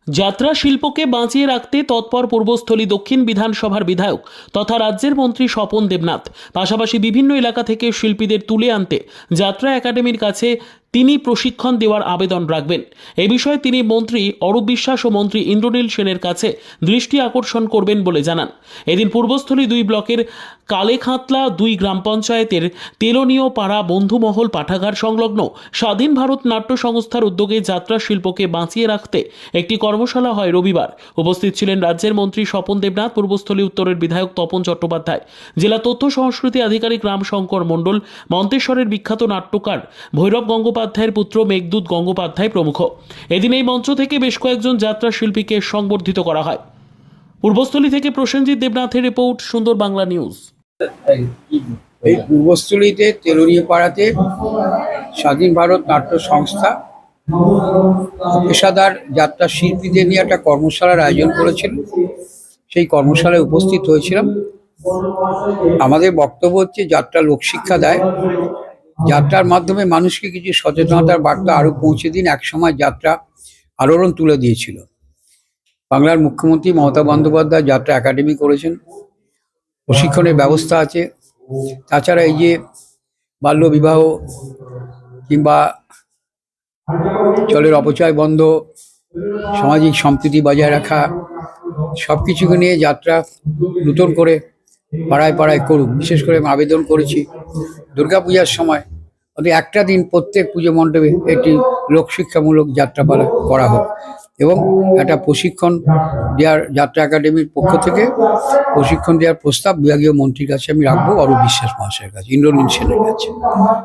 যাত্রা শিল্পকে বাঁচিয়ে রাখতে তৎপর পূর্বস্থলী দক্ষিণ বিধানসভার বিধায়ক তথা রাজ্যের মন্ত্রী স্বপন দেবনাথ। পাশাপাশি বিভিন্ন এলাকা থেকে শিল্পীদের তুলে আনতে যাত্রা একাডেমির কাছে তিনি প্রশিক্ষণ দেওয়ার আবেদন রাখবেন। এ বিষয়ে তিনি মন্ত্রী অরূপ বিশ্বাস ও মন্ত্রী ইন্দ্রনীল সেনের কাছে দৃষ্টি আকর্ষণ করবেন বলে জানান। এদিন পূর্বস্থলী 2 ব্লকের কালেখাতলা 2 গ্রাম পঞ্চায়েতের তেলনীয় পাড়া বন্ধুমহল পাঠাগার সংলগ্ন স্বাধীন ভারত নাট্য সংস্থার উদ্যোগে যাত্রা শিল্পকে বাঁচিয়ে রাখতে একটি কর্মশালা হয় রবিবার। উপস্থিত ছিলেন রাজ্যের মন্ত্রী স্বপন দেবনাথ, পূর্বস্থলী উত্তরের বিধায়ক তপন চট্টোপাধ্যায়, জেলা তথ্য সংস্কৃতি আধিকারিক রামশঙ্কর মণ্ডল, মন্তেশ্বরের বিখ্যাত নাট্যকার ভৈরব গঙ্গোপাধ্যায়ের পুত্র মেঘদূত গঙ্গোপাধ্যায় প্রমুখ। এদিন এই মঞ্চ থেকে বেশ কয়েকজন যাত্রা শিল্পীকে সংবর্ধিত করা হয়। পূর্বস্থলী থেকে প্রসেনজিৎ দেবনাথের রিপোর্ট, সুন্দর বাংলা নিউজ। এই পূর্বস্থলীতে তেলনীয় পাড়াতে স্বাধীন ভারত নাট্য সংস্থা পেশাদার যাত্রা শিল্পীদের নিয়ে একটা কর্মশালার আয়োজন করেছিল। সেই কর্মশালায় উপস্থিত হয়েছিলাম। আমাদের বক্তব্য হচ্ছে, যাত্রা লোকশিক্ষা দেয়, যাত্রার মাধ্যমে মানুষকে কিছু সচেতনতার বার্তা আরো পৌঁছে দিন। একসময় যাত্রা আলোড়ন তুলে দিয়েছিল। বাংলার মুখ্যমন্ত্রী মমতা বন্দ্যোপাধ্যায় যাত্রা একাডেমি করেছেন, প্রশিক্ষণের ব্যবস্থা আছে। তাছাড়া এই যে বাল্যবিবাহ কিংবা জলের অপচয় বন্ধ, সামাজিক সম্প্রীতি বজায় রাখা, সব কিছুকে নিয়ে যাত্রা নতুন করে পাড়ায় পাড়ায় করুক। বিশেষ করে আমি আবেদন করেছি দুর্গাপূজার সময় অন্তত একটা দিন প্রত্যেক পুজো মণ্ডপে একটি লোকশিক্ষামূলক যাত্রাপালা করা হোক এবং একটা প্রশিক্ষণ দেওয়ার যাত্রা একাডেমির পক্ষ থেকে প্রশিক্ষণ দেওয়ার প্রস্তাব বিভাগীয় মন্ত্রীর কাছে আমি রাখবো, অরূপ বিশ্বাস মহাশয়ের কাছে, ইন্দ্রনীল সেনের কাছে।